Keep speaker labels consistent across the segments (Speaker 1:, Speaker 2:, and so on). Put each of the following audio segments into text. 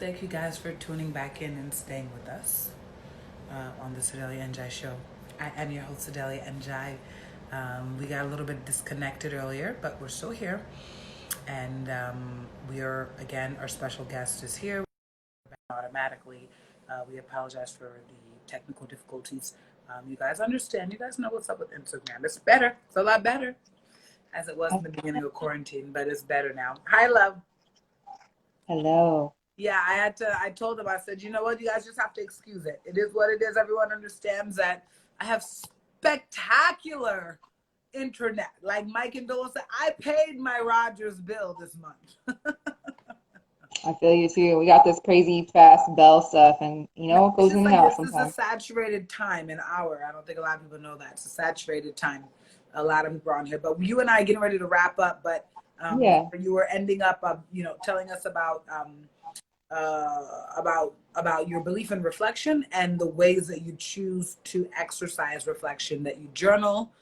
Speaker 1: Thank you guys for tuning back in and staying with us on the Sedalia Njai show. I am your host, Sedalia Njai. We got a little bit disconnected earlier, but we're still here. And we are, again, our special guest is here automatically. We apologize for the technical difficulties. You guys understand. You guys know what's up with Instagram. It's better. It's a lot better as it was in the beginning of quarantine, but it's better now. Hi, love.
Speaker 2: Hello.
Speaker 1: Yeah, I told them, I said, you know what, you guys just have to excuse it. It is what it is. Everyone understands that I have spectacular internet. Like Mike and Dola said, I paid my Rogers bill this month.
Speaker 2: I feel you too. We got this crazy fast bell stuff, and it
Speaker 1: It's
Speaker 2: goes
Speaker 1: just
Speaker 2: in and
Speaker 1: like
Speaker 2: out
Speaker 1: this is a
Speaker 2: sometimes.
Speaker 1: saturated time, an hour. I don't think a lot of people know that. It's a saturated time. A lot of people are on here. But you and I are getting ready to wrap up, but
Speaker 2: Yeah.
Speaker 1: you were ending up, telling us about your belief in reflection and the ways that you choose to exercise reflection, that you journal,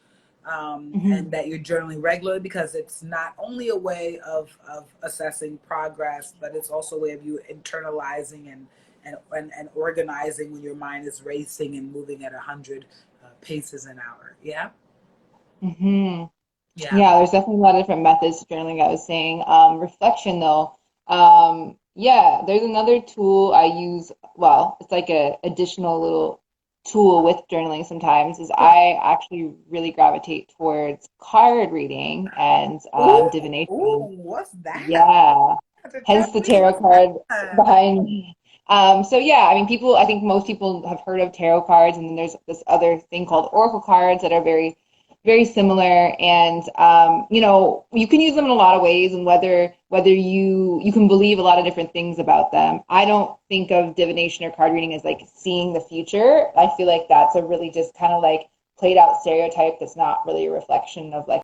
Speaker 2: hmm
Speaker 1: and that you're journaling regularly, because it's not only a way of assessing progress, but it's also a way of you internalizing and organizing when your mind is racing and moving at 100 paces an hour. Yeah.
Speaker 2: hmm
Speaker 1: Yeah.
Speaker 2: Yeah, there's definitely a lot of different methods to journaling, I was saying. Reflection, though. Yeah, there's another tool I use. Well, it's like a additional little tool with journaling sometimes, is I actually really gravitate towards card reading and
Speaker 1: Ooh, ooh,
Speaker 2: divination.
Speaker 1: what's that?
Speaker 2: Yeah,
Speaker 1: Tell
Speaker 2: hence the
Speaker 1: me
Speaker 2: tarot
Speaker 1: what's
Speaker 2: card
Speaker 1: that.
Speaker 2: behind me. So yeah, I mean, I think most people have heard of tarot cards, and then there's this other thing called oracle cards that are very, very similar. And you can use them in a lot of ways, and whether you can believe a lot of different things about them. I don't think of divination or card reading as like seeing the future. I feel like that's a really just kind of like played out stereotype that's not really a reflection of like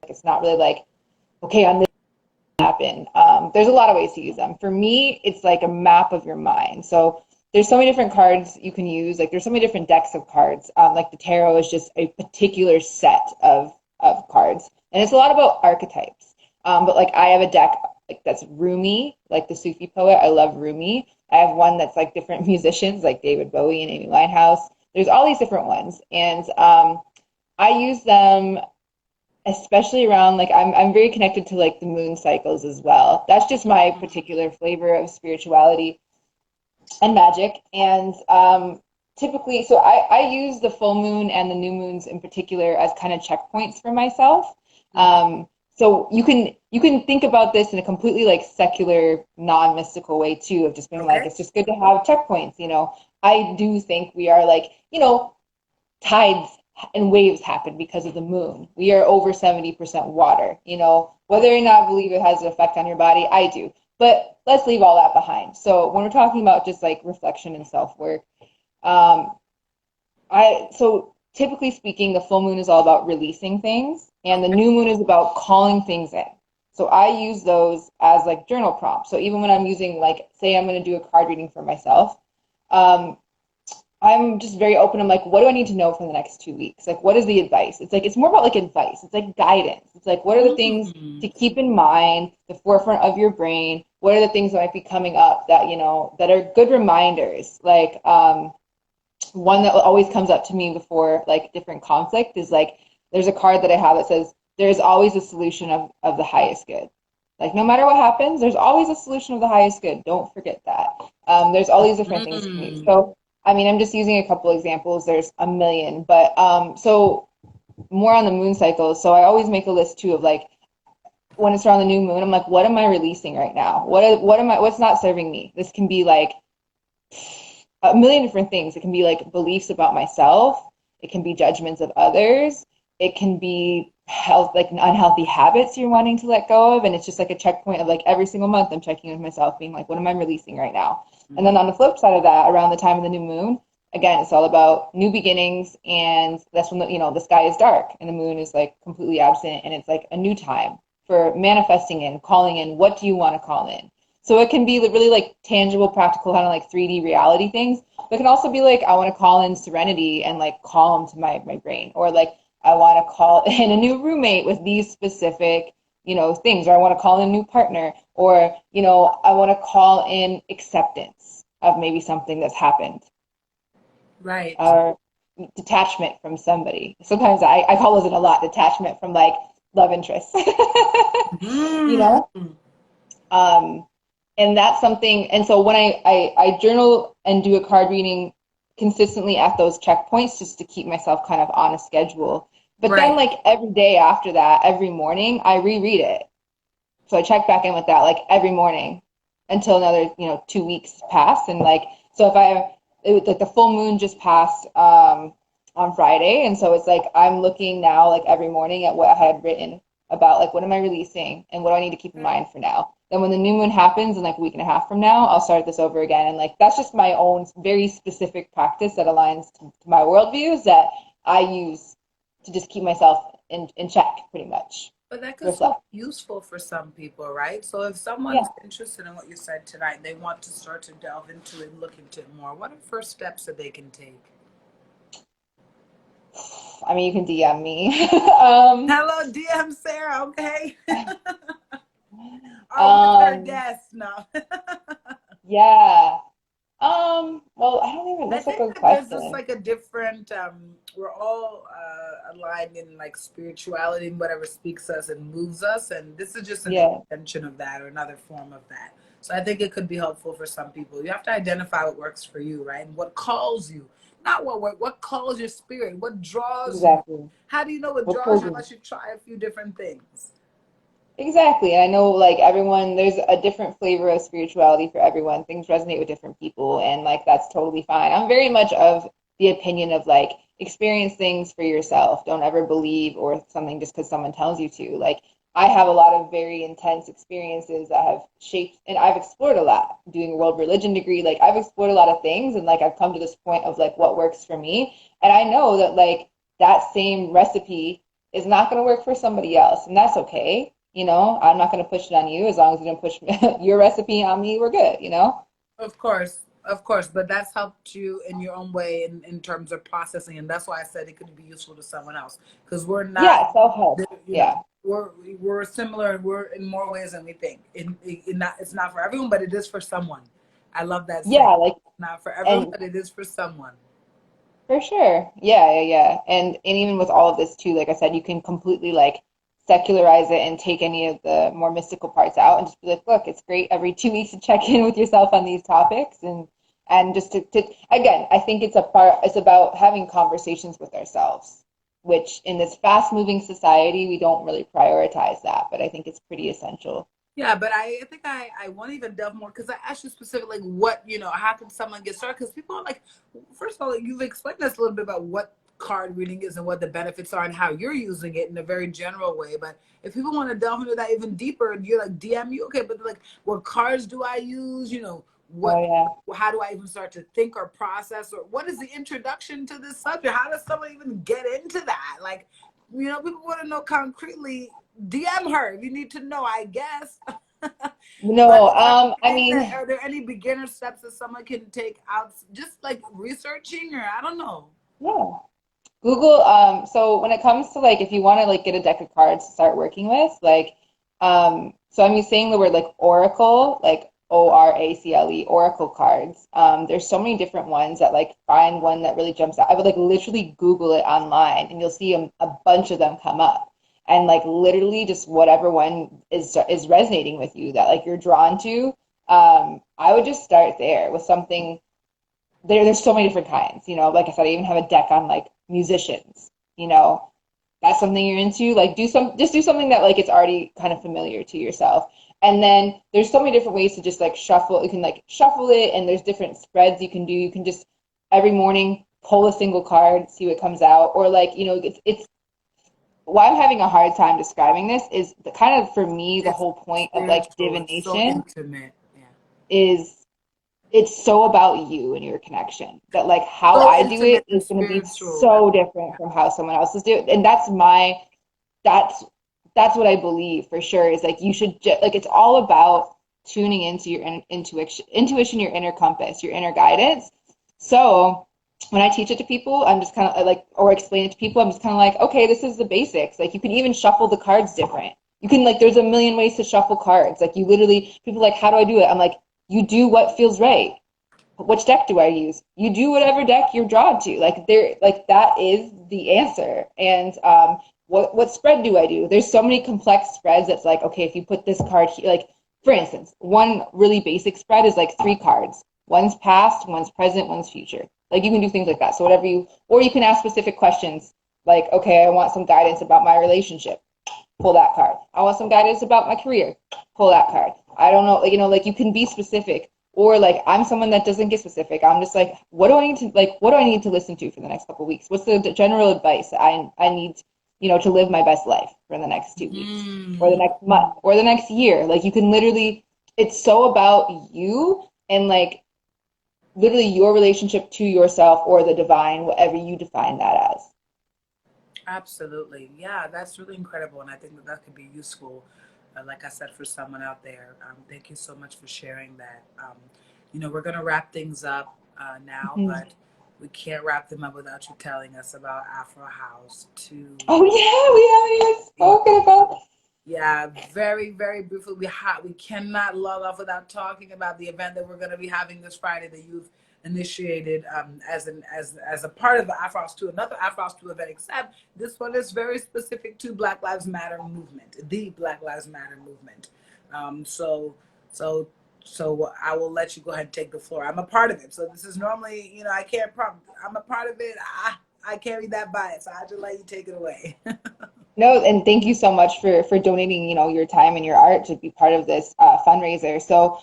Speaker 2: it's not really like okay on this happen. There's a lot of ways to use them. For me, it's like a map of your mind. So there's so many different cards you can use. Like there's so many different decks of cards. Like the tarot is just a particular set of cards, and it's a lot about archetypes. But like I have a deck like that's Rumi, like the Sufi poet. I love Rumi. I have one that's like different musicians, like David Bowie and Amy Winehouse. There's all these different ones, and I use them especially around like I'm very connected to like the moon cycles as well. That's just my particular flavor of spirituality and magic. And typically, so I use the full moon and the new moons in particular as kind of checkpoints for myself.
Speaker 1: Mhm.
Speaker 2: So you can think about this in a completely like secular, non-mystical way too, of just being like
Speaker 1: Okay.
Speaker 2: it's just good to have checkpoints. I do think we are like tides and waves happen because of the moon. We are over 70% water. Whether or not I believe it has an effect on your body, I do. But let's leave all that behind. So when we're talking about just like reflection and self-work, um, so typically speaking, the full moon is all about releasing things, and the
Speaker 1: Okay.
Speaker 2: new moon is about calling things in. So I use those as like journal prompts. So even when I'm using like, say I'm going to do a card reading for myself, um, I'm just very open. I'm like, what do I need to know for the next 2 weeks? Like, what is the advice? It's like, it's more about like advice. It's like guidance. It's like, what are the things
Speaker 1: Mm.
Speaker 2: to keep in mind, the forefront of your brain? What are the things that might be coming up that, that are good reminders? Like, one that always comes up to me before like different conflict is like, there's a card that I have that says, there's always a solution of the highest good. Like, no matter what happens, there's always a solution of the highest good. Don't forget that. There's all these different things you can use.
Speaker 1: Mm.
Speaker 2: So, I mean, I'm just using a couple examples. There's a million, but so more on the moon cycles. So I always make a list too of like when it's around the new moon. I'm like, what am I releasing right now? What's not serving me? This can be like a million different things. It can be like beliefs about myself. It can be judgments of others. It can be health, like unhealthy habits you're wanting to let go of. And it's just like a checkpoint of like every single month I'm checking with myself, being like, what am I releasing right now? And then on the flip side of that, around the time of the new moon, again, it's all about new beginnings. And that's when the sky is dark and the moon is like completely absent. And it's like a new time for manifesting in, calling in. What do you want to call in? So it can be really like tangible, practical, kind of like 3D reality things. But it can also be like I want to call in serenity and like calm to my brain, or like I want to call in a new roommate with these specific, things, or I want to call in a new partner, or, I want to call in acceptance of maybe something that's happened,
Speaker 1: Right.
Speaker 2: or detachment from somebody. Sometimes I call those in a lot, detachment from like love interests, you
Speaker 1: Mm.
Speaker 2: know? Um, and that's something, and so when I journal and do a card reading consistently at those checkpoints just to keep myself kind of on a schedule. But then
Speaker 1: Right.
Speaker 2: like every day after that, every morning, I reread it. So I check back in with that like every morning until another, 2 weeks pass. And like, so if like the full moon just passed on Friday. And so it's like, I'm looking now like every morning at what I had written about like, what am I releasing and what do I need to keep in mind for now? Then when the new moon happens in like a week and a half from now, I'll start this over again. And like, that's just my own very specific practice that aligns to my worldviews that I use to just keep myself in check pretty much.
Speaker 1: But that could still
Speaker 2: Reflect.
Speaker 1: be useful for some people, right? So if
Speaker 2: Yeah.
Speaker 1: someone's interested in what you said tonight, they want to start to delve into it and look into it more, what are first steps that they can take?
Speaker 2: I mean, you can DM me.
Speaker 1: Hello, DM Sarah, okay? Oh, who's her
Speaker 2: um,
Speaker 1: guest? No.
Speaker 2: yeah. Well, I don't even,
Speaker 1: I
Speaker 2: that's a
Speaker 1: think
Speaker 2: good
Speaker 1: that there's just
Speaker 2: question.
Speaker 1: like a different, we're all aligned in like spirituality and whatever speaks us and moves us. And this is just an
Speaker 2: Yeah,
Speaker 1: extension of that or another form of that. So I think it could be helpful for some people. You have to identify what works for you, right? And what calls you, not what calls your spirit, what draws you.
Speaker 2: exactly.
Speaker 1: How do you know what
Speaker 2: What
Speaker 1: draws
Speaker 2: pulls
Speaker 1: you
Speaker 2: you?
Speaker 1: unless you try a few different things?
Speaker 2: Exactly. And I know like everyone, there's a different flavor of spirituality for everyone. Things resonate with different people, and like that's totally fine. I'm very much of the opinion of like experience things for yourself. Don't ever believe or something just because someone tells you to. Like I have a lot of very intense experiences that have shaped, and I've explored a lot doing a world religion degree. Like I've explored a lot of things, and like I've come to this point of like what works for me. And I know that like that same recipe is not going to work for somebody else, and that's okay. I'm not going to push it on you. As long as you don't push your recipe on me, we're good.
Speaker 1: Of course, but that's helped you in your own way in terms of processing, and that's why I said it could be useful to someone else because we're not,
Speaker 2: Yeah, self-help.
Speaker 1: you know,
Speaker 2: Yeah.
Speaker 1: we're similar. We're in more ways than we think. It's not for everyone, but it is for someone. I love that saying.
Speaker 2: Yeah, like,
Speaker 1: Not for everyone,
Speaker 2: and
Speaker 1: but it is for someone.
Speaker 2: for sure. Yeah, yeah, yeah. And even with all of this too, like I said, you can completely like secularize it and take any of the more mystical parts out and just be like, look, it's great every 2 weeks to check in with yourself on these topics and just to again, I think it's about having conversations with ourselves, which in this fast moving society, we don't really prioritize that, but I think it's pretty essential.
Speaker 1: Yeah, but I think I want to even delve more because I asked you specifically like what, how can someone get started? Because people are like, first of all, like, you've explained us a little bit about what card reading is and what the benefits are and how you're using it in a very general way. But if people want to delve into that even deeper, and you're like, DM you, okay, but like, what cards do I use?
Speaker 2: Oh
Speaker 1: What,
Speaker 2: yeah.
Speaker 1: how do I even start to think or process? Or what is the introduction to this subject? How does someone even get into that? Like, people want to know concretely. DM her if you need to know, I guess. But
Speaker 2: No, I
Speaker 1: are
Speaker 2: mean,
Speaker 1: there any beginner steps that someone can take out, just like researching, or I don't know?
Speaker 2: yeah. Google, so when it comes to like if you want to like get a deck of cards to start working with, like so I'm saying the word like oracle, like ORACLE, oracle cards. There's so many different ones that like find one that really jumps out. I would like literally Google it online and you'll see a bunch of them come up. And like literally just whatever one is resonating with you that like you're drawn to, I would just start there with something there's so many different kinds, like I said, I even have a deck on like musicians, you know, that's something you're into, like just do something that like it's already kind of familiar to yourself. And then there's so many different ways to just like shuffle. You can like shuffle it and there's different spreads you can do. You can just every morning pull a single card, see what comes out. Or like, it's why I'm having a hard time describing this is the kind of for me the
Speaker 1: It's
Speaker 2: whole point of like
Speaker 1: spiritual. It's so
Speaker 2: divination
Speaker 1: intimate. Yeah.
Speaker 2: is it's so about you and your connection that like how
Speaker 1: So
Speaker 2: I do
Speaker 1: intimate
Speaker 2: it
Speaker 1: and
Speaker 2: is going to be
Speaker 1: spiritual.
Speaker 2: so different from how someone else is doing, and that's that's what I believe for sure is like you should like it's all about tuning into your intuition, your inner compass, your inner guidance. So when I teach it to people, I'm just kind of like, or explain it to people, I'm just kind of like, okay, this is the basics. Like you can even shuffle the cards different. You can like, there's a million ways to shuffle cards. Like you literally, people are like, how do I do it? I'm like, you do what feels right. Which deck do I use? You do whatever deck you're drawn to. Like there, like that is the answer. And what spread do I do? There's so many complex spreads that's like, okay, if you put this card here, like for instance, one really basic spread is like 3 cards. One's past, one's present, one's future. Like you can do things like that. So whatever you, or you can ask specific questions. Like, okay, I want some guidance about my relationship. Pull that card. I want some guidance about my career. Pull that card. I don't know, like, you know, like you can be specific. Or like I'm someone that doesn't get specific. I'm just like, what do I need to like? What do I need to listen to for the next couple of weeks? What's the general advice I need, you know, to live my best life for the next 2 weeks, or the
Speaker 1: Mm.
Speaker 2: next month, or the next year? Like you can literally, it's so about you and like literally your relationship to yourself or the divine, whatever you define that as.
Speaker 1: Absolutely. Yeah, that's really incredible. And I think that that could be useful, like I said, for someone out there. Thank you so much for sharing that. We're going to wrap things up now,
Speaker 2: Mhm.
Speaker 1: but we can't wrap them up without you telling us about Afro House
Speaker 2: Oh yeah, we haven't even
Speaker 1: yeah,
Speaker 2: spoken about.
Speaker 1: yeah, very, very briefly. We cannot log off without talking about the event that we're going to be having this Friday that you've initiated as a part of the Afro House 2, another Afro House 2 event, except this one is very specific to Black Lives Matter movement, the Black Lives Matter movement. Um, so, so, so I will let you go ahead and take the floor. I'm a part of it. So this is normally, I can't I'm a part of it. I carry that bias. So I'll just let you take it away.
Speaker 2: No, and thank you so much for donating, you know, your time and your art to be part of this fundraiser. So,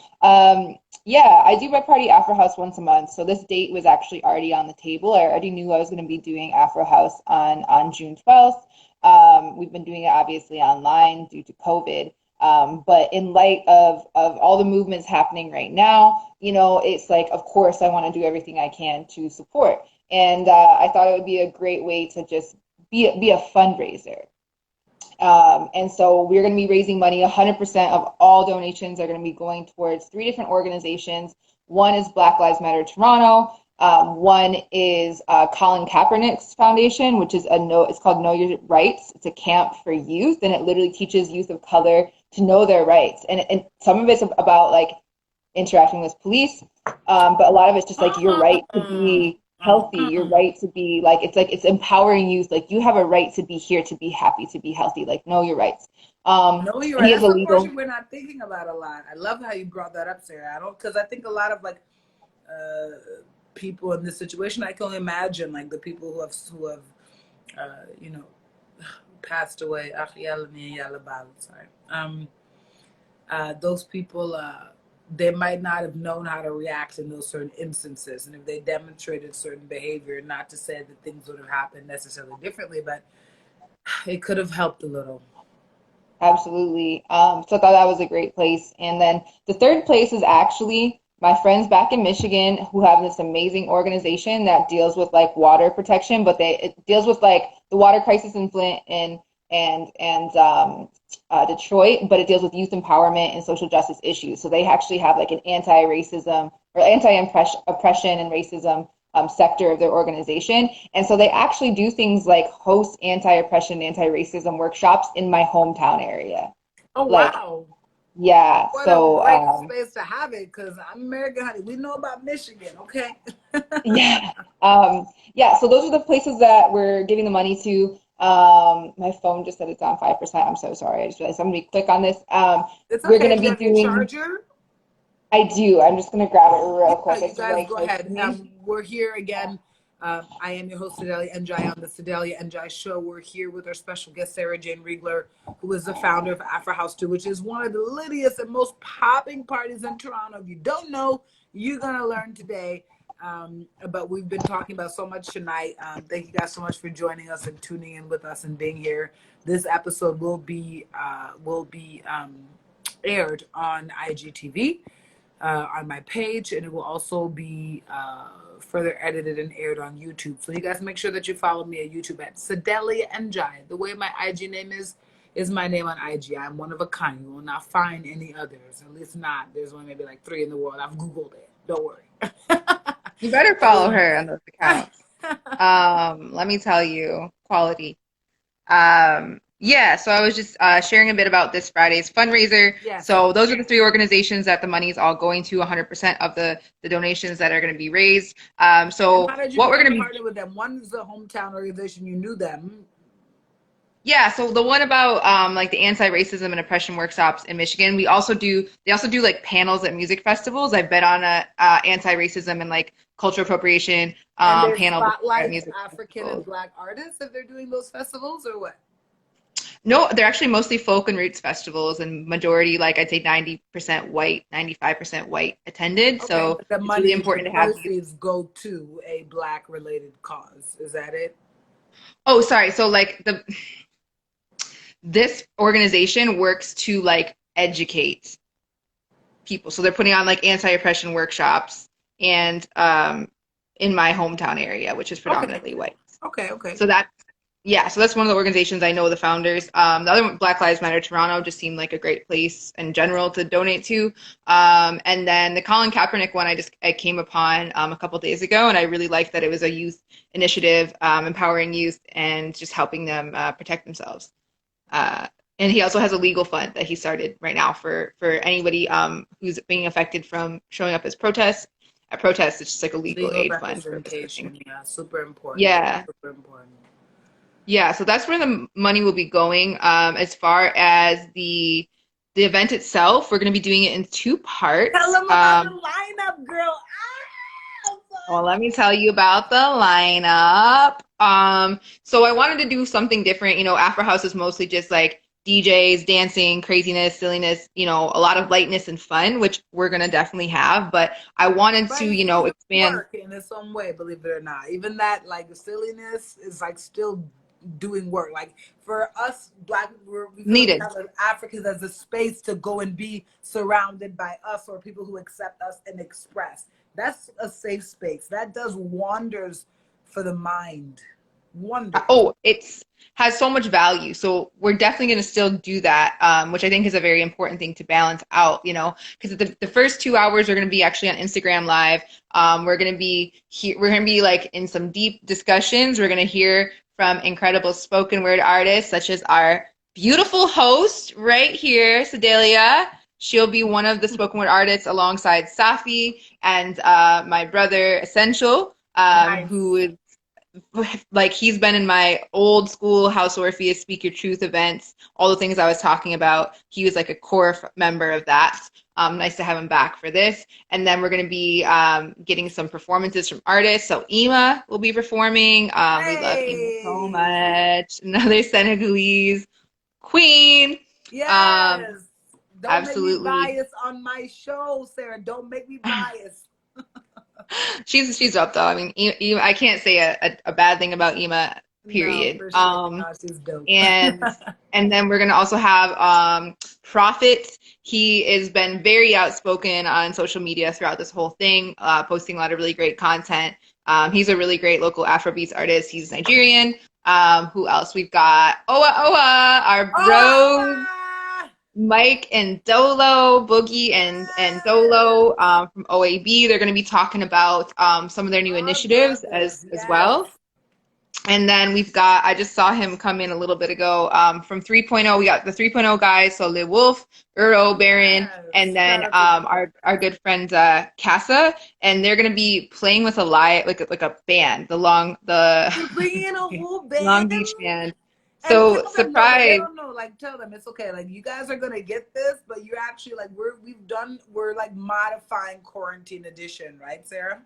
Speaker 2: yeah, I do my party Afro House once a month. So this date was actually already on the table. I already knew I was going to be doing Afro House on June 12th. We've been doing it obviously online due to COVID. But in light of all the movements happening right now, you know, it's like, of course, I want to do everything I can to support. And I thought it would be a great way to just be a fundraiser. And so we're going to be raising money. 100% of all donations are going to be going towards 3 different organizations. One is Black Lives Matter Toronto. One is Colin Kaepernick's foundation, which is it's called Know Your Rights. It's a camp for youth, and it literally teaches youth of color to know their rights. And some of it's about like interacting with police, but a lot of it's just like your right to be healthy, your right to be like it's empowering youth. Like you have a right to be here, to be happy, to be healthy. Like know your rights.
Speaker 1: No, you're
Speaker 2: And
Speaker 1: right.
Speaker 2: he has
Speaker 1: That's
Speaker 2: a
Speaker 1: a portion
Speaker 2: legal.
Speaker 1: we're not thinking about a lot. I love how you brought that up, Sarah. I don't, because I think a lot of like people in this situation, I can only imagine like the people who have uh, you know passed away. Sorry. Those people, they might not have known how to react in those certain instances, and if they demonstrated certain behavior, not to say that things would have happened necessarily differently, but it could have helped a little.
Speaker 2: Absolutely. So I thought that was a great place. And then the third place is actually my friends back in Michigan who have this amazing organization that deals with like water protection, but it deals with like the water crisis in Flint and Detroit, but it deals with youth empowerment and social justice issues. So they actually have like an anti-racism or anti-oppression and racism sector of their organization. And so they actually do things like host anti-oppression, anti-racism workshops in my hometown area.
Speaker 1: Oh
Speaker 2: Like,
Speaker 1: wow.
Speaker 2: yeah.
Speaker 1: What a
Speaker 2: So,
Speaker 1: great space to have it, because I'm American, honey. We know about Michigan, okay?
Speaker 2: yeah. Yeah. So those are the places that we're giving the money to. My phone just said it's on 5%. I'm so sorry. I just realized I'm going to be quick on this.
Speaker 1: It's
Speaker 2: We're
Speaker 1: okay.
Speaker 2: going
Speaker 1: Do
Speaker 2: to
Speaker 1: you
Speaker 2: be
Speaker 1: have your
Speaker 2: doing,
Speaker 1: charger?
Speaker 2: I do. I'm just going to grab it real
Speaker 1: Yeah,
Speaker 2: quick.
Speaker 1: you
Speaker 2: It's
Speaker 1: guys
Speaker 2: right
Speaker 1: go
Speaker 2: close to
Speaker 1: ahead.
Speaker 2: me.
Speaker 1: We're here again. I am your host, Sedalia Njai, on the Sedalia Njai Show. We're here with our special guest, Sarah Jane Riegler, who is the founder of Afro House 2, which is one of the littiest and most popping parties in Toronto. If you don't know, you're going to learn today. But we've been talking about so much tonight. Thank you guys so much for joining us and tuning in with us and being here. This episode will be aired on IGTV, on my page, and it will also be further edited and aired on YouTube. So you guys make sure that you follow me at YouTube at Sedalia Njai. The way my IG name is my name on IG. I'm one of a kind. You will not find any others. At least not. There's only maybe like 3 in the world. I've Googled it. Don't worry.
Speaker 2: You better follow
Speaker 1: So,
Speaker 2: her on those accounts. Let me tell you, quality. Yeah, so I was just sharing a bit about this Friday's fundraiser.
Speaker 1: Yes.
Speaker 2: So those are the three organizations that the money is all going to, 100% of the donations that are going to be raised.
Speaker 1: And
Speaker 2: So
Speaker 1: how did you
Speaker 2: what we're
Speaker 1: become
Speaker 2: going to be
Speaker 1: partnered with them? One is a hometown organization, you knew them.
Speaker 2: Yeah, so the one about like the anti-racism and oppression workshops in Michigan, they also do like panels at music festivals. I've been on a anti-racism and like cultural appropriation
Speaker 1: And they
Speaker 2: panel before at
Speaker 1: spotlight
Speaker 2: music
Speaker 1: African and
Speaker 2: festivals.
Speaker 1: Black artists if they're doing those festivals or what?
Speaker 2: No, they're actually mostly folk and roots festivals and majority like I'd say 90% white, 95% white attended.
Speaker 1: Okay,
Speaker 2: So
Speaker 1: but the
Speaker 2: it's really
Speaker 1: money, the
Speaker 2: important to have these.
Speaker 1: proceeds go to a Black related cause. Is that it?
Speaker 2: Oh, sorry. So like the this organization works to like educate people. So they're putting on like anti-oppression workshops and in my hometown area, which is
Speaker 1: Okay,
Speaker 2: predominantly white.
Speaker 1: okay, okay.
Speaker 2: So that yeah, so that's one of the organizations I know the founders. The other one, Black Lives Matter Toronto, just seemed like a great place in general to donate to. And then the Colin Kaepernick one, I came upon a couple days ago, and I really liked that it was a youth initiative, empowering youth and just helping them protect themselves. Uh, and he also has a legal fund that he started right now for anybody who's being affected from showing up as protests. At protests, it's just like a legal
Speaker 1: Legal
Speaker 2: aid fund for this person.
Speaker 1: representation, yeah, super important.
Speaker 2: Yeah,
Speaker 1: Super important.
Speaker 2: yeah. So that's where the money will be going. As far as the event itself, we're going to be doing it in two
Speaker 1: Tell
Speaker 2: parts.
Speaker 1: them about the lineup, girl.
Speaker 2: Well, let me tell you about the lineup. So I wanted to do something different. You know, Afro House is mostly just like DJs, dancing, craziness, silliness, you know, a lot of lightness and fun, which we're gonna definitely have. But I wanted
Speaker 1: But
Speaker 2: to,
Speaker 1: it's
Speaker 2: you know,
Speaker 1: still
Speaker 2: expand.
Speaker 1: work in its own way, believe it or not. Even that, like the silliness, is like still doing work. Like for us, Black, we feel like we
Speaker 2: Needed.
Speaker 1: have Africans as a space to go and be surrounded by us or people who accept us and express. That's a safe space. That does wonders for the mind. Wonders.
Speaker 2: Oh, it's has so much value. So we're definitely going to still do that, which I think is a very important thing to balance out, you know, because the first 2 hours are going to be actually on Instagram Live. We're going to be like in some deep discussions. We're going to hear from incredible spoken word artists, such as our beautiful host right here, Sedalia. She'll be one of the spoken word artists alongside Safi and my brother Essential,
Speaker 1: Nice.
Speaker 2: who is like he's been in my old school House Orpheus Speak Your Truth events, all the things I was talking about. He was like a core member of that. Nice to have him back for this. And then we're going to be getting some performances from artists. So Ima will be performing. We love Ima so
Speaker 1: Hey.
Speaker 2: much. Another Senegalese queen. Um,
Speaker 1: Yes. Don't make me
Speaker 2: absolutely.
Speaker 1: biased on my show, Sarah. Don't make me biased.
Speaker 2: She's up though. I mean, I can't say a bad thing about Ima,
Speaker 1: No,
Speaker 2: period.
Speaker 1: for sure. No, she's dope.
Speaker 2: And and then we're gonna also have Prophet. He has been very outspoken on social media throughout this whole thing, posting a lot of really great content. He's a really great local Afrobeats artist. He's Nigerian. Who else? We've got Owa Owa, our bros,
Speaker 1: Oh,
Speaker 2: Mike and Dolo, Boogie and
Speaker 1: yes.
Speaker 2: Dolo from OAB. They're going to be talking about some of their new
Speaker 1: Our
Speaker 2: initiatives
Speaker 1: brothers.
Speaker 2: as
Speaker 1: Yes.
Speaker 2: well. And then I just saw him come in a little bit ago from 3.0. We got the 3.0 guys, so Le Wolf, Uro, Baron,
Speaker 1: Yes.
Speaker 2: and then
Speaker 1: Shout out to them.
Speaker 2: our good friends Casa, and they're gonna be playing with a live like a band, the
Speaker 1: You're bringing in a whole
Speaker 2: Long
Speaker 1: band.
Speaker 2: Beach band.
Speaker 1: And
Speaker 2: So
Speaker 1: tell them no, but they
Speaker 2: surprise.
Speaker 1: don't know. Like tell them it's okay. Like you guys are gonna get this, but you're actually like we're like modifying quarantine edition, right, Sarah?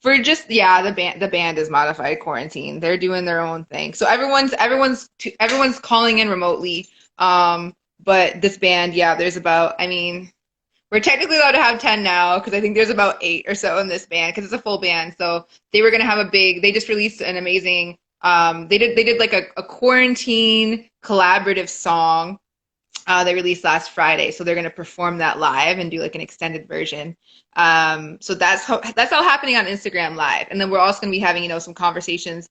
Speaker 2: For just yeah, the band is modified quarantine. They're doing their own thing. So everyone's calling in remotely. But this band, yeah, there's about I mean, we're technically allowed to have 10 now because I think there's about 8 or so in this band because it's a full band. So they were gonna have they just released an amazing they did like a quarantine collaborative song they released last Friday, so they're going to perform that live and do like an extended version. So that's all happening on Instagram Live, and then we're also going to be having some conversations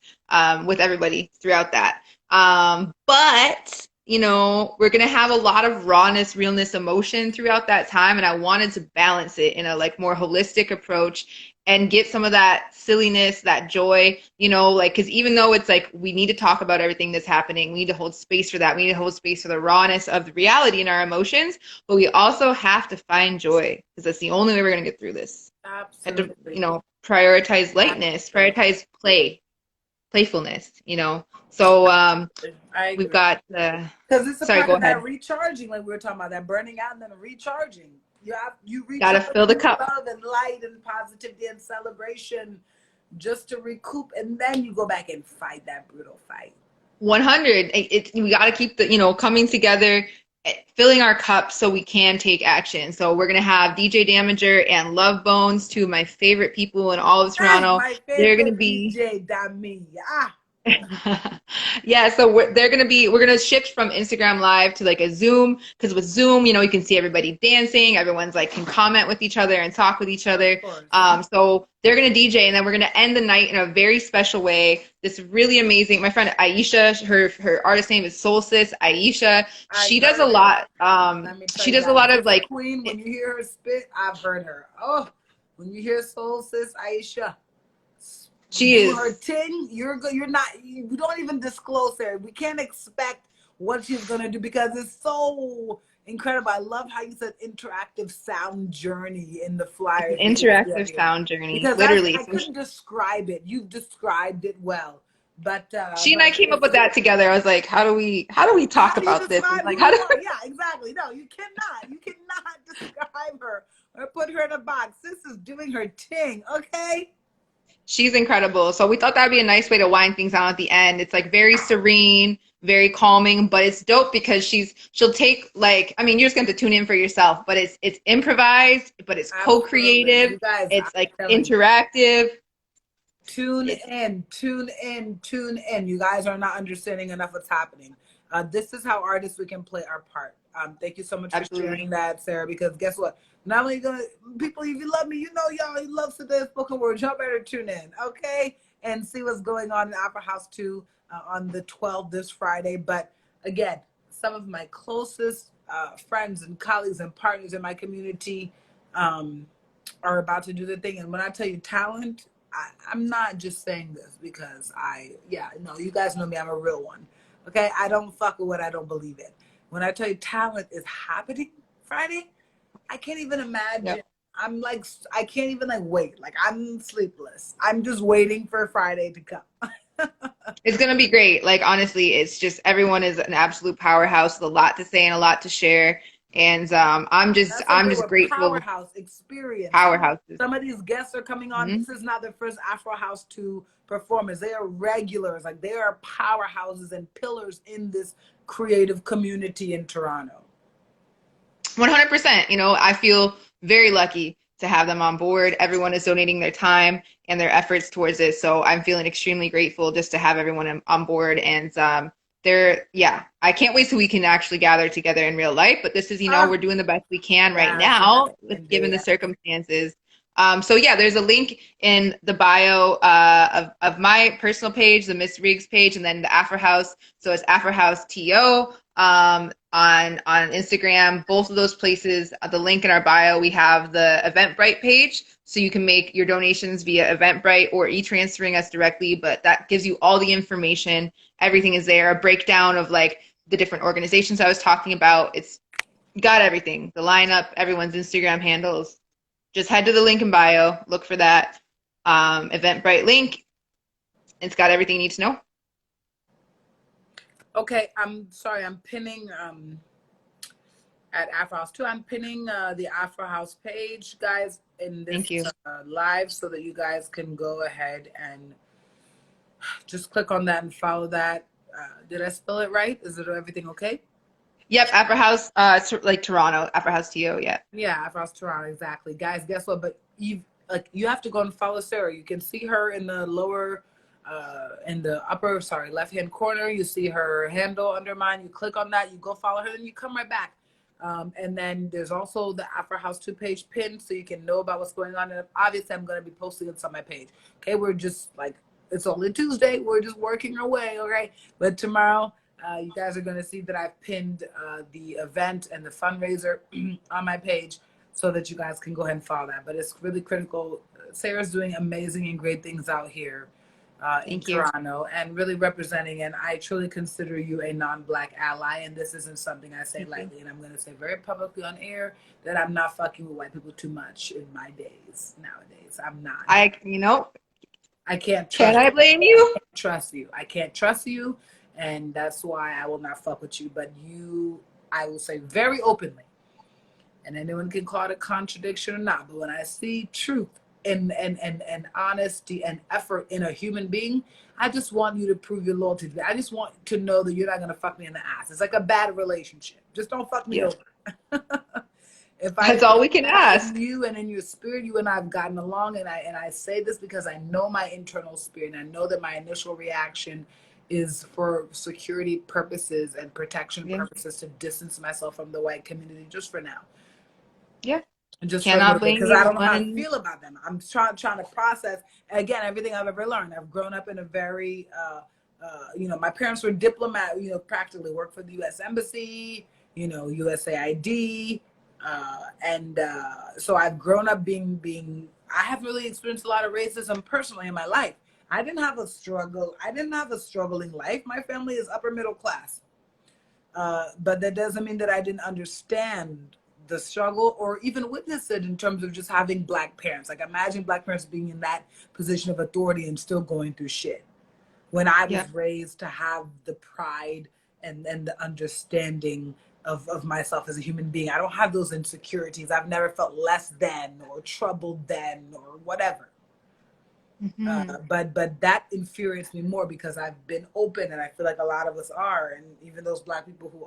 Speaker 2: with everybody throughout that. But you know, we're gonna have a lot of rawness, realness, emotion throughout that time, and I wanted to balance it in a like more holistic approach and get some of that silliness, that joy, you know, like because even though it's like we need to talk about everything that's happening, we need to hold space for that, we need to hold space for the rawness of the reality in our emotions, but we also have to find joy because that's the only way we're gonna get through this. And to, you
Speaker 1: Absolutely.
Speaker 2: know, prioritize lightness,
Speaker 1: Absolutely.
Speaker 2: prioritize playfulness, you know. So
Speaker 1: I
Speaker 2: we've
Speaker 1: agree.
Speaker 2: got the
Speaker 1: Because it's a
Speaker 2: sorry,
Speaker 1: part
Speaker 2: go
Speaker 1: of that
Speaker 2: ahead.
Speaker 1: recharging, like we were talking about, that burning out and then recharging. You
Speaker 2: Gotta
Speaker 1: recharge
Speaker 2: fill the
Speaker 1: with
Speaker 2: cup.
Speaker 1: love and light and positivity and celebration just to recoup, and then you go back and fight that brutal fight.
Speaker 2: 100. We got to keep the, you know, coming together, filling our cups so we can take action. So we're going to have DJ Damager and Love Bones, two of my favorite people in all of
Speaker 1: Ah,
Speaker 2: Toronto.
Speaker 1: my
Speaker 2: They're going to
Speaker 1: favorite
Speaker 2: be
Speaker 1: DJ, Dami. Ah,
Speaker 2: yeah, so we're gonna shift from Instagram Live to like a Zoom because with Zoom, you know, you can see everybody dancing, everyone's like can comment with each other and talk with each
Speaker 1: of
Speaker 2: other.
Speaker 1: course.
Speaker 2: So they're gonna DJ and then we're gonna end the night in a very special way. This really amazing. My friend Aisha, her artist name is Soul Sis Aisha.
Speaker 1: I
Speaker 2: She does a
Speaker 1: heard her.
Speaker 2: lot.
Speaker 1: Let me tell
Speaker 2: She
Speaker 1: you
Speaker 2: does a
Speaker 1: guys,
Speaker 2: lot of
Speaker 1: this
Speaker 2: like
Speaker 1: queen, when you hear her spit, I've heard her. Oh, when you hear Soul Sis Aisha
Speaker 2: she
Speaker 1: do her
Speaker 2: is
Speaker 1: thing, you're not, we don't even disclose her. We can't expect what she's gonna do because it's so incredible. I love how you said interactive sound journey in the
Speaker 2: it's an
Speaker 1: flyers that you see up
Speaker 2: interactive
Speaker 1: here,
Speaker 2: sound journey,
Speaker 1: because
Speaker 2: literally.
Speaker 1: I couldn't describe it. You've described it well,
Speaker 2: She and I
Speaker 1: but
Speaker 2: came up with that together. I was like, how do we talk
Speaker 1: how do you
Speaker 2: about this?
Speaker 1: describe
Speaker 2: Like,
Speaker 1: who
Speaker 2: how
Speaker 1: you
Speaker 2: do
Speaker 1: are? Yeah, exactly. No, you cannot describe her or put her in a box. This is doing her thing, okay?
Speaker 2: She's incredible. So we thought that'd be a nice way to wind things down at the end. It's like very serene, very calming, but it's dope because she'll take like I mean you're just going to tune in for yourself, but it's improvised, but it's
Speaker 1: Absolutely.
Speaker 2: co-creative,
Speaker 1: You guys, I'm
Speaker 2: it's like
Speaker 1: telling you.
Speaker 2: interactive.
Speaker 1: Tune
Speaker 2: It's
Speaker 1: in, tune in, tune in. You guys are not understanding enough what's happening. This is how artists we can play our part. Thank you so much for sharing
Speaker 2: absolutely
Speaker 1: that, Sarah. Because guess what? Not only gonna people, if you love me, you know y'all you love today's spoken word. Y'all better tune in, okay, and see what's going on in Afro House 2 on the 12th this Friday. But again, some of my closest friends and colleagues and partners in my community um, are about to do the thing. And when I tell you talent, I'm not just saying this because yeah, no, you guys know me, I'm a real one. Okay, I don't fuck with what I don't believe in. When I tell you talent is happening Friday, I can't even imagine.
Speaker 2: yep.
Speaker 1: I'm like, I can't even like wait. Like I'm sleepless. I'm just waiting for Friday to come.
Speaker 2: It's gonna be great. Like honestly, it's just everyone is an absolute powerhouse with a lot to say and a lot to share. And
Speaker 1: That's a
Speaker 2: I'm
Speaker 1: good
Speaker 2: just
Speaker 1: word.
Speaker 2: grateful.
Speaker 1: Powerhouse experience.
Speaker 2: Powerhouses.
Speaker 1: Some of these guests are coming on.
Speaker 2: Mm-hmm.
Speaker 1: This is not their first Afro House 2 performance. They are regulars. Like they are powerhouses and pillars in this creative community in Toronto.
Speaker 2: 100%. You know, I feel very lucky to have them on board. Everyone is donating their time and their efforts towards this. So I'm feeling extremely grateful just to have everyone on board. And yeah, I can't wait so we can actually gather together in real life. But this is, you know,
Speaker 1: Ah,
Speaker 2: we're doing the best we can right
Speaker 1: yes, the best
Speaker 2: now
Speaker 1: we
Speaker 2: with
Speaker 1: can do.
Speaker 2: given the
Speaker 1: Yeah.
Speaker 2: circumstances. So yeah, there's a link in the bio of my personal page, the Miss Riggs page, and then the Afro House. So it's Afro House TO on Instagram. Both of those places, the link in our bio, we have the Eventbrite page, so you can make your donations via Eventbrite or e-transferring us directly. But that gives you all the information. Everything is there. A breakdown of like the different organizations I was talking about. It's got everything. The lineup, everyone's Instagram handles. Just head to the link in bio. Look for that Eventbrite link. It's got everything you need to know.
Speaker 1: Okay, I'm sorry. I'm pinning at Afro House 2. I'm pinning the Afro House page, guys, in
Speaker 2: Thank
Speaker 1: this
Speaker 2: you.
Speaker 1: live so that you guys can go ahead and just click on that and follow that. Did I spell it right? Is it everything okay?
Speaker 2: Yep, Afro House, like Toronto, Afro House TO. Yeah.
Speaker 1: Yeah, Afro House Toronto, exactly. Guys, guess what? But you have to go and follow Sarah. You can see her in the lower in the upper, sorry, left hand corner. You see her handle under mine. You click on that, you go follow her, and you come right back. And then there's also the Afro House 2 page pinned so you can know about what's going on. And obviously, I'm going to be posting this on my page. Okay, we're just like, it's only Tuesday. We're just working our way, okay? But tomorrow, You guys are going to see that I've pinned the event and the fundraiser on my page so that you guys can go ahead and follow that. But it's really critical. Sarah's doing amazing and great things out here in
Speaker 2: Thank you.
Speaker 1: Toronto and really representing. And I truly consider you a non-Black ally. And this isn't something I say
Speaker 2: Thank you.
Speaker 1: lightly. And I'm going to say very publicly on air that I'm not fucking with white people too much in my days nowadays. I'm not. I can't trust
Speaker 2: Can I blame you?
Speaker 1: trust you. I can't trust you, and that's why I will not fuck with you. But you, I will say very openly, and anyone can call it a contradiction or not. But when I see truth and honesty and effort in a human being, I just want you to prove your loyalty to me. I just want to know that you're not gonna fuck me in the ass. It's like a bad relationship. Just don't fuck me
Speaker 2: Yes.
Speaker 1: over. If I
Speaker 2: That's all we can ask.
Speaker 1: you and in your spirit, you and I have gotten along, and I say this because I know my internal spirit, and I know that my initial reaction is for security purposes and protection purposes to distance myself from the white community just for now.
Speaker 2: Yeah.
Speaker 1: And just
Speaker 2: Cannot blame
Speaker 1: because
Speaker 2: you
Speaker 1: I don't know how to
Speaker 2: one.
Speaker 1: feel about them. I'm trying to process again everything I've ever learned. I've grown up in a very my parents were diplomat, practically worked for the U.S. Embassy, USAID. So I've grown up being I haven't really experienced a lot of racism personally in my life. I didn't have a struggling life. My family is upper middle class. But that doesn't mean that I didn't understand the struggle or even witness it in terms of just having Black parents. Like imagine Black parents being in that position of authority and still going through shit. When I was raised to have the pride and the understanding of myself as a human being. I don't have those insecurities. I've never felt less than or troubled than or whatever. But that infuriates me more because I've been open, and I feel like a lot of us are, and even those Black people who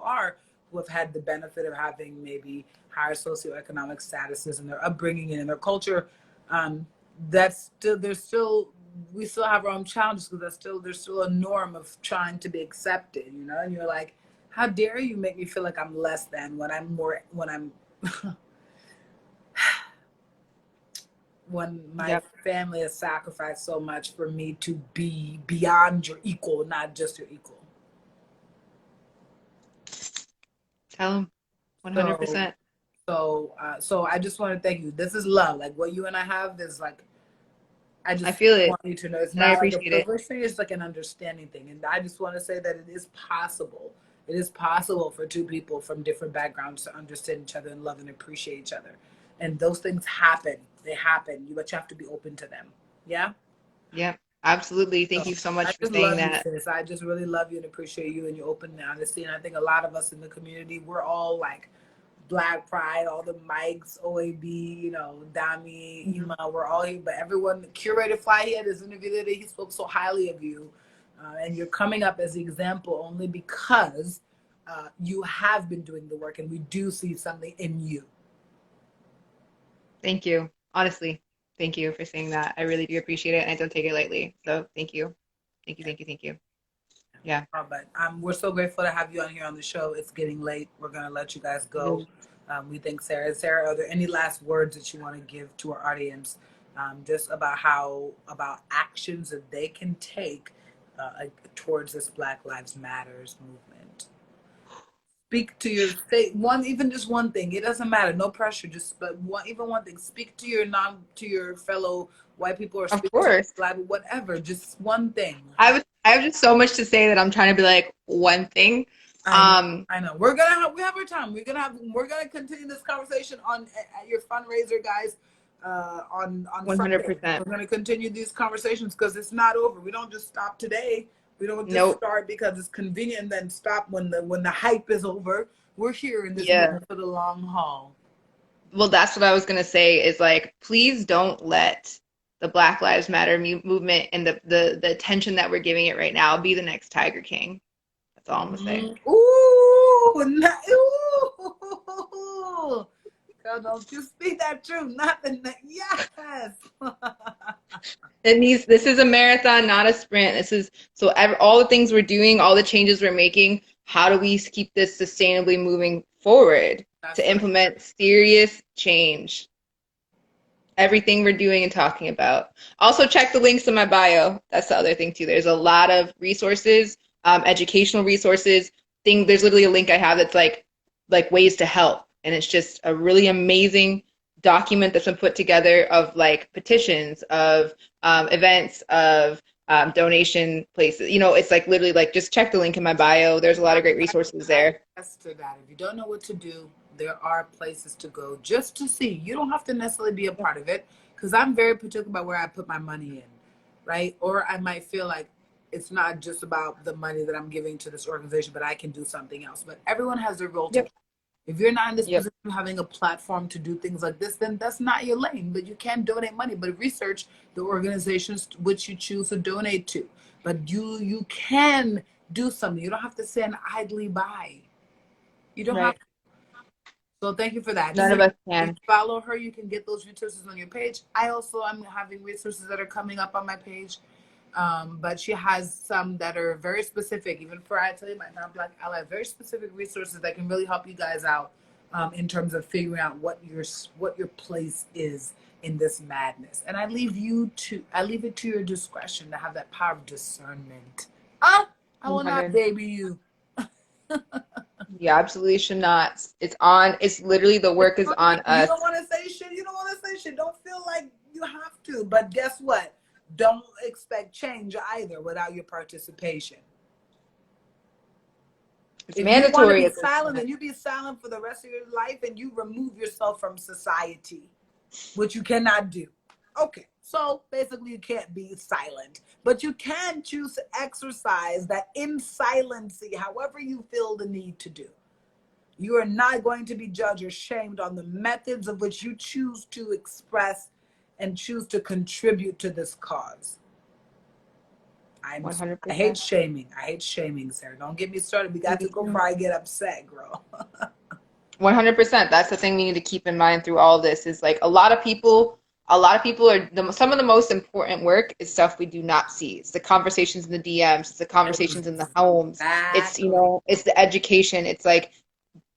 Speaker 1: have had the benefit of having maybe higher socioeconomic statuses in their upbringing and in their culture, we still have our own challenges because there's still a norm of trying to be accepted, and you're like, how dare you make me feel like I'm less than when my family has sacrificed so much for me to be beyond your equal, not just your equal.
Speaker 2: Tell them 100%.
Speaker 1: So I just want to thank you. This is love. Like what you and I have is like, I
Speaker 2: feel it.
Speaker 1: want you to know it's not like a privilege thing, it's like an understanding thing. And I just want to say that it is possible. It is possible for two people from different backgrounds to understand each other and love and appreciate each other. And those things happen. They happen. But you have to be open to them. Yeah?
Speaker 2: Yeah, absolutely. Thank you so much for saying that.
Speaker 1: You, sis. I just really love you and appreciate you and your open honesty. And I think a lot of us in the community, we're all like Black Pride, all the mics, OAB, Dami, Ima, we're all here. But everyone, Curator Fly, he had this interview today. He spoke so highly of you. And you're coming up as the example only because you have been doing the work and we do see something in you.
Speaker 2: Thank you. Honestly, thank you for saying that. I really do appreciate it and I don't take it lightly. So thank you. Thank you, thank you, thank you. Yeah.
Speaker 1: But we're so grateful to have you on here on the show. It's getting late. We're going to let you guys go. We thank Sarah. Sarah, are there any last words that you want to give to our audience just about actions that they can take towards this Black Lives Matters movement? Speak to your state. Just one thing. It doesn't matter. No pressure. One thing. Speak to your fellow white people or speak to Black, whatever. Just one thing.
Speaker 2: I have just so much to say that I'm trying to be like one thing.
Speaker 1: I know. We have our time. We're gonna continue this conversation at your fundraiser, guys. On 100%. Friday. We're gonna continue these conversations because it's not over. We don't just stop today. We don't just start because it's convenient and then stop when the hype is over. We're here in this movement for the long haul.
Speaker 2: Well, that's what I was gonna say. Is like, please don't let the Black Lives Matter movement and the attention that we're giving it right now be the next Tiger King. That's all I'm gonna say.
Speaker 1: Ooh. Girl, don't you speak that truth. Nothing. Yes.
Speaker 2: This is a marathon, not a sprint. All the things we're doing, all the changes we're making, how do we keep this sustainably moving forward to implement serious change? Everything we're doing and talking about. Also check the links in my bio. That's the other thing too. There's a lot of resources educational resources. There's literally a link I have that's like ways to help, and it's just a really amazing document that's been put together of like petitions, of events, of donation places. You know, it's like literally like just check the link in my bio. There's a lot of great resources there.
Speaker 1: Yes, to that. If you don't know what to do, there are places to go just to see. You don't have to necessarily be a part of it, because I'm very particular about where I put my money in, right? Or I might feel like it's not just about the money that I'm giving to this organization, but I can do something else. But everyone has their role to
Speaker 2: Yep.
Speaker 1: play. If you're not in this
Speaker 2: Yep.
Speaker 1: position of having a platform to do things like this, then that's not your lane. But you can donate money. But research the organizations which you choose to donate to. But you can do something. You don't have to stand idly by. You don't have
Speaker 2: Right.
Speaker 1: to. So thank you for that.
Speaker 2: None of
Speaker 1: If
Speaker 2: us
Speaker 1: you
Speaker 2: can.
Speaker 1: follow her, you can get those resources on your page. I also am having resources that are coming up on my page. But she has some that are very specific, even for I tell you my non-black ally, very specific resources that can really help you guys out in terms of figuring out what your place is in this madness. And I leave it to your discretion to have that power of discernment. I will not
Speaker 2: 100.
Speaker 1: baby you.
Speaker 2: You absolutely should not. It's literally the work is on
Speaker 1: You
Speaker 2: us.
Speaker 1: don't want to say shit. You don't want to say shit. Don't feel like you have to. But guess what? Don't expect change either without your participation.
Speaker 2: It's
Speaker 1: If you want to
Speaker 2: mandatory
Speaker 1: be
Speaker 2: at this
Speaker 1: silent,
Speaker 2: point.
Speaker 1: then you be silent for the rest of your life and you remove yourself from society, which you cannot do. Okay, so basically you can't be silent, but you can choose to exercise that in silency, however you feel the need to do. You are not going to be judged or shamed on the methods of which you choose to express and choose to contribute to this cause. I hate
Speaker 2: 100%.
Speaker 1: shaming. I hate shaming, Sarah. Don't get me started. We got to go before I get upset, girl.
Speaker 2: 100%. That's the thing we need to keep in mind through all this is like a lot of people are some of the most important work is stuff we do not see. It's the conversations in the DMs, it's the conversations in the homes. It's, you
Speaker 1: Exactly.
Speaker 2: know, it's the education. It's like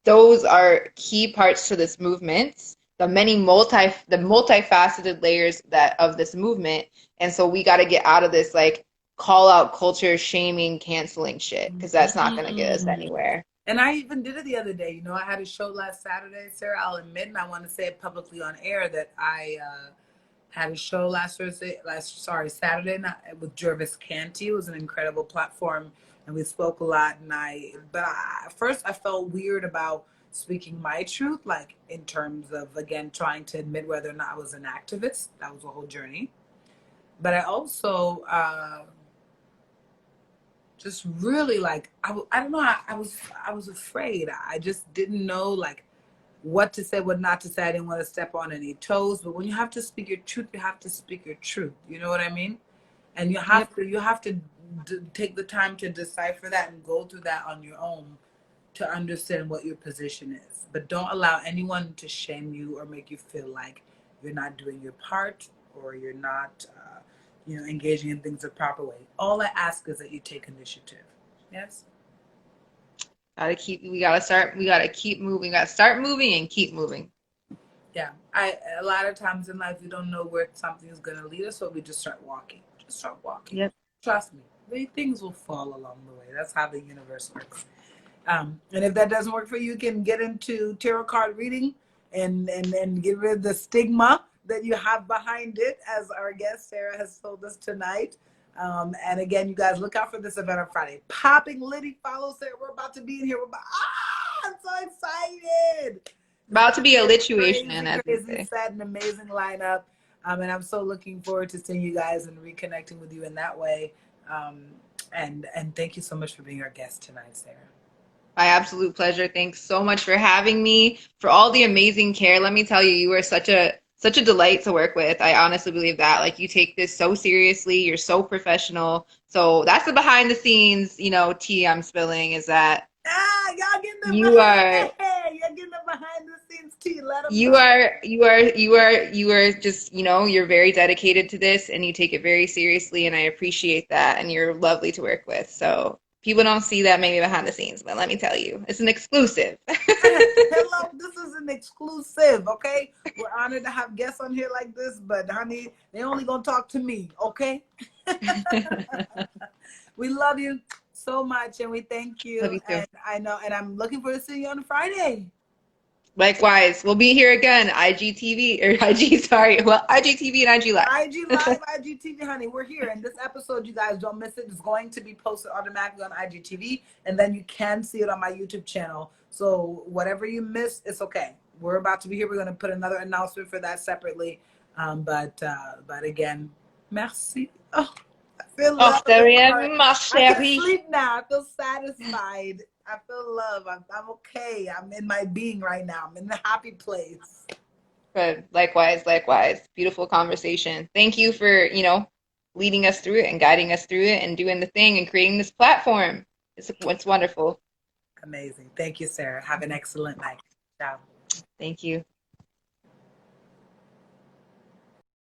Speaker 2: those are key parts to this movement, the multifaceted layers that of this movement. And so we got to get out of this like call out culture, shaming, canceling shit because that's not going to get us anywhere.
Speaker 1: And I even did it the other day. You know, I had a show last Saturday, Sarah. I'll admit, and I want to say it publicly on air that I had a show Saturday night with Jervis Canty. It was an incredible platform, and we spoke a lot. At first I felt weird about speaking my truth, like in terms of again trying to admit whether or not I was an activist. That was a whole journey. But I also just really like I don't know. I was afraid. I just didn't know like what to say, what not to say. I didn't want to step on any toes. But when you have to speak your truth, you have to speak your truth. You know what I mean? And
Speaker 2: Yep.
Speaker 1: you have to take the time to decipher that and go through that on your own to understand what your position is. But don't allow anyone to shame you or make you feel like you're not doing your part or you're not, engaging in things the proper way. All I ask is that you take initiative. Yes.
Speaker 2: We gotta keep moving. We gotta start moving and keep moving.
Speaker 1: Yeah. A lot of times in life we don't know where something is going to lead us, so we just start walking. Just start walking.
Speaker 2: Yep.
Speaker 1: Trust me, things will fall along the way. That's how the universe works. And if that doesn't work for you, you can get into tarot card reading and get rid of the stigma that you have behind it, as our guest Sarah has told us tonight. And again, you guys look out for this event on Friday. Popping Liddy, follow Sarah. We're about to be in here. I'm so excited.
Speaker 2: About to be a
Speaker 1: Crazy,
Speaker 2: lituation, as we
Speaker 1: crazy
Speaker 2: say.
Speaker 1: set, an amazing lineup. And I'm so looking forward to seeing you guys and reconnecting with you in that way. And thank you so much for being our guest tonight, Sarah.
Speaker 2: My absolute pleasure. Thanks so much for having me, for all the amazing care. Let me tell you, you are such a delight to work with. I honestly believe that. Like you take this so seriously. You're so professional. So that's the behind the scenes, tea I'm spilling is that
Speaker 1: Y'all getting the
Speaker 2: you are
Speaker 1: you're getting the behind the scenes tea. Let them
Speaker 2: you
Speaker 1: know.
Speaker 2: are you are just, you're very dedicated to this and you take it very seriously and I appreciate that and you're lovely to work with. So people don't see that maybe behind the scenes, but let me tell you, it's an exclusive.
Speaker 1: Hello, this is an exclusive, okay? We're honored to have guests on here like this, but honey, they only gonna talk to me, okay? We love you. so much, and we thank
Speaker 2: Love
Speaker 1: you.
Speaker 2: you too.
Speaker 1: And I know, and I'm looking forward to seeing you on Friday.
Speaker 2: Likewise, we'll be here again, IGTV or IG, sorry, well, IGTV and IG Live.
Speaker 1: IG Live, IGTV, honey. We're here. And this episode, you guys don't miss it. It's going to be posted automatically on IGTV, and then you can see it on my YouTube channel. So whatever you missed, it's okay. We're about to be here. We're going to put another announcement for that separately. But again, merci. Oh, I feel
Speaker 2: Oh,
Speaker 1: love
Speaker 2: de
Speaker 1: in my heart.
Speaker 2: rien, ma
Speaker 1: I can
Speaker 2: chérie.
Speaker 1: sleep now. I feel satisfied. I feel love. I'm okay. I'm in my being right now. I'm in the happy place.
Speaker 2: Good. Likewise, likewise. Beautiful conversation. Thank you for, leading us through it and guiding us through it and doing the thing and creating this platform. It's wonderful.
Speaker 1: Amazing. Thank you, Sarah. Have an excellent night. Ciao.
Speaker 2: Thank you.